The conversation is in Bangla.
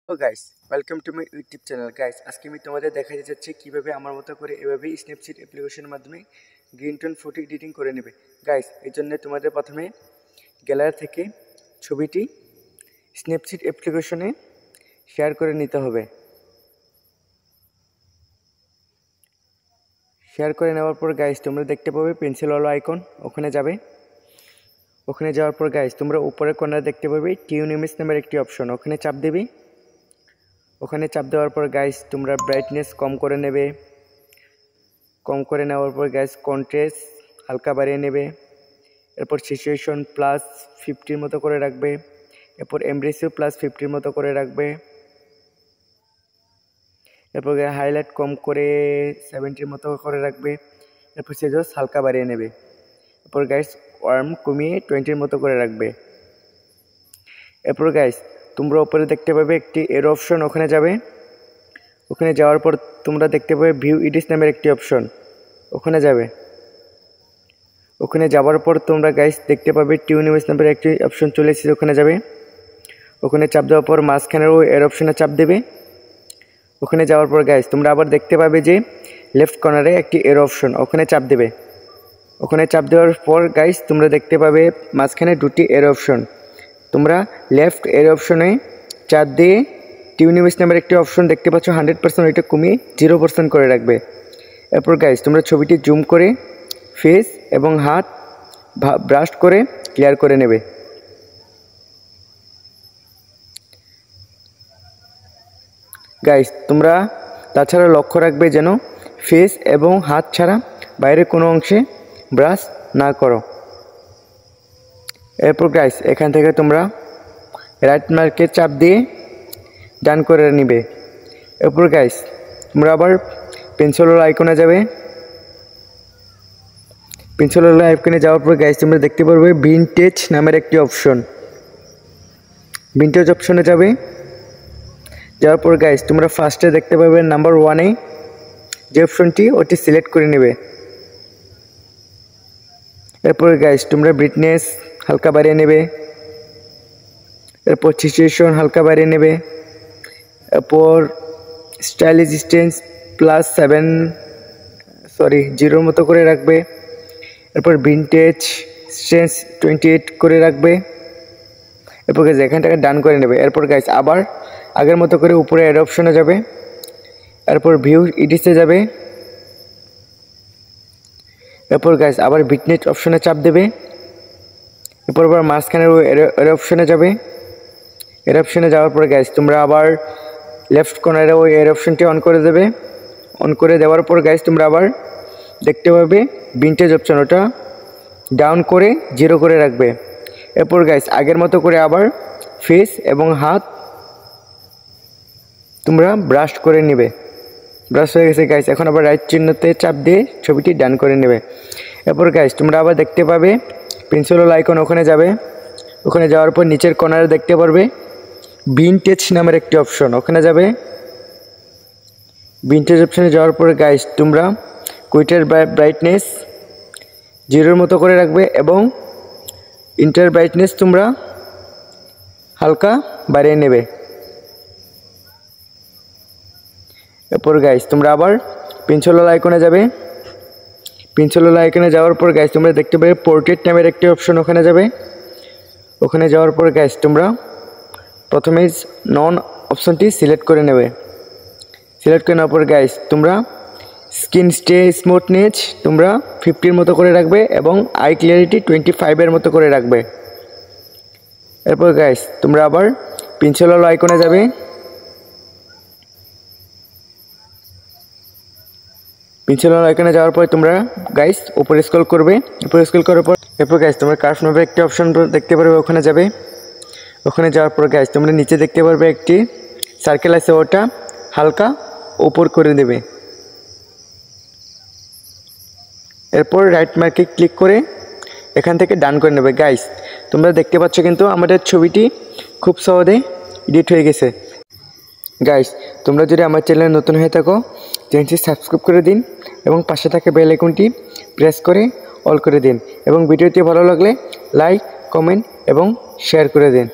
Hello guys, welcome to my YouTube channel. Guys, আজকে আমি তোমাদের দেখাতে যাচ্ছি কিভাবে আমার মতো করে এভাবে স্ন্যাপসিড অ্যাপ্লিকেশনের মাধ্যমে গ্রিন টোন ফটো এডিটিং করে নেবে। গাইস, এই জন্য তোমাদের প্রথমে গ্যালারি থেকে ছবিটি স্ন্যাপসিড অ্যাপ্লিকেশনে শেয়ার করে নিতে হবে। শেয়ার করে নেওয়ার পর গাইস তোমরা দেখতে পাবে পেন্সিলওয়ালা আইকন, ওখানে যাবে। ওখানে যাওয়ার পর গাইস তোমরা উপরের কর্নারে দেখতে পাবে টিউন ইমেজ নামের একটি অপশন, ওখানে চাপ দেবে। ওখানে চাপ দেওয়ার পর গাইস তোমরা ব্রাইটনেস কম করে নেবে। কম করে নেওয়ার পর গাইস কন্ট্রাস্ট হালকা বাড়িয়ে নেবে। এরপর সিচুয়েশন +50 মতো করে রাখবে। এরপর এমব্রেসিও +50 মতো করে রাখবে। এরপর হাইলাইট কম করে 70 মতো করে রাখবে। এরপর সেজস হালকা বাড়িয়ে নেবে। এরপর গাইস ওয়ার্ম কমিয়ে 20 মতো করে রাখবে। এরপর গাইস তোমরা উপরে দেখতে পাবে একটি এরো অপশন, ওখানে যাবে। ওখানে যাওয়ার পর তোমরা দেখতে পাবে ভিউ এডিটস নামের একটি অপশন, ওখানে যাবে। ওখানে যাওয়ার পর তোমরা গাইস দেখতে পাবে টিউন ইমেজ নামের একটি অপশন চলে এসেছে, ওখানে যাবে। ওখানে চাপ দেওয়ার পর মাঝখানের ওই এরো অপশনে চাপ দেবে। ওখানে যাওয়ার পর গাইস তোমরা আবার দেখতে পাবে যে লেফট কর্নারে একটি এরো অপশন, ওখানে চাপ দেবে। ওখানে চাপ দেওয়ার পর গাইস তোমরা দেখতে পাবে মাঝখানে দুটি এরো অপশন। তোমরা লেফট এরো অপশনে চাপ দিয়ে টিউন ইমেজ নামের একটি অপশন দেখতে পাচ্ছ 100%, ওইটা কমিয়ে 0% করে রাখবে। এরপর গাইস তোমরা ছবিটি জুম করে ফেস এবং হাত ব্রাশ করে ক্লিয়ার করে নেবে। গাইস তোমরা তাছাড়া লক্ষ্য রাখবে যেন ফেস এবং হাত ছাড়া বাইরে কোনো অংশে ব্রাশ না করো। এরপর গাইস এখান থেকে তোমরা রাইট মার্কে চাপ দিয়ে ডান করে নিবে। এরপর গাইস তোমরা আবার পেন্সিলওয়ালা আইকনে যাবে। পেন্সিলওয়ালা আইকনে যাওয়ার পর গাইস তোমরা দেখতে পারবে ভিনটেজ নামের একটি অপশন, ভিনটেজ অপশনে যাবে। যাওয়ার পর গাইস তোমরা ফার্স্টে দেখতে পাবে নাম্বার 1-এ যে অপশনটি, ওটি সিলেক্ট করে নেবে। এরপর গাইস তোমরা ব্রাইটনেস হালকা বাড়িয়ে নেবে। এরপর সিচুয়েশন হালকা বাড়িয়ে নেবে। এরপর স্টাইলিশ ডিস্টেন্স +0 মতো করে রাখবে। এরপর ভিনটেজ স্ট্রেন্স 28 করে রাখবে। এরপর গাইস এখানটাকে ডান করে নেবে। এরপর গাইস আবার আগের মতো করে উপরে এড অপশনে যাবে। এরপর ভিউ এডিটসে যাবে। এরপর গাইস আবার ভিটনেস অপশনে চাপ দেবে। এরপর আবার মাঝখানের ওই এর অপশনে যাবে। এর অপশনে যাওয়ার পর গাইস তোমরা আবার লেফট কর্নারে ওই এর অপশনটি অন করে দেবে। অন করে দেওয়ার পর গাইস তোমরা আবার দেখতে পাবে ভিনটেজ অপশন, ওটা ডাউন করে 0 করে রাখবে। এরপর গাইস আগের মতো করে আবার ফেস এবং হাত তোমরা ব্রাশ করে নেবে। ব্রাশ হয়ে গেছে গাইস, এখন আবার রাইট চিহ্নতে চাপ দিয়ে ছবিটি ডান করে নেবে। এরপর গাইস তোমরা আবার দেখতে পাবে পেন্সিলওয়ালা আইকন, ওখানে যাবে। ওখানে যাওয়ার পর নিচের কর্নারে দেখতে পারবে ভিনটেজ নামের একটি অপশন, ওখানে যাবে। ভিনটেজ অপশনে যাওয়ার পরে গাইস তোমরা কুইটের ব্রাইটনেস 0 মতো করে রাখবে এবং ইন্টার ব্রাইটনেস তোমরা হালকা বাড়িয়ে নেবে। এরপর গাইস তোমরা আবার পেন্সিলওয়ালা আইকনে যাবে। পেন্সিলওয়ালা আইকনে যাওয়ার পর গাইস তোমরা দেখতে পাবে পোর্ট্রেট নামের একটি অপশন, ওখানে যাবে। ওখানে যাওয়ার পর গাইস তোমরা প্রথমে নন অপশনটি সিলেক্ট করে নেবে। সিলেক্ট করে নেওয়ার পর গাইস তোমরা স্কিন স্মুথনেস তোমরা 50 মতো করে রাখবে এবং আই ক্লিয়ারিটি 25 মতো করে রাখবে। এরপর গাইস তোমরা আবার পেন্সিলওয়ালা আইকনে যাবে। পেন্সিলওয়ালা আইকনে যাওয়ার পর তোমরা গাইস উপরে স্ক্রল করবে। উপরে স্ক্রল করার পর এরপর গাইস তোমরা কার্ভ নামের একটি অপশন দেখতে পারবে, ওখানে যাবে। ওখানে যাওয়ার পর গাইস তোমরা নিচে দেখতে পারবে একটি সার্কেল আছে, ওটা হালকা উপর করে দেবে। এরপর রাইট মার্কে ক্লিক করে এখান থেকে ডান করে নেবে। গাইস তোমরা দেখতে পাচ্ছ কিন্তু আমাদের ছবিটি খুব সহজে এডিট হয়ে গেছে। গাইস তোমরা যদি আমার চ্যানেলে নতুন হয়ে থাকো চ্যানেলটি সাবস্ক্রাইব করে দিন এবং পাশে থাকা বেল আইকনটি প্রেস করে অল করে দিন এবং ভিডিওটি ভালো লাগলে লাইক, কমেন্ট এবং শেয়ার করে দিন।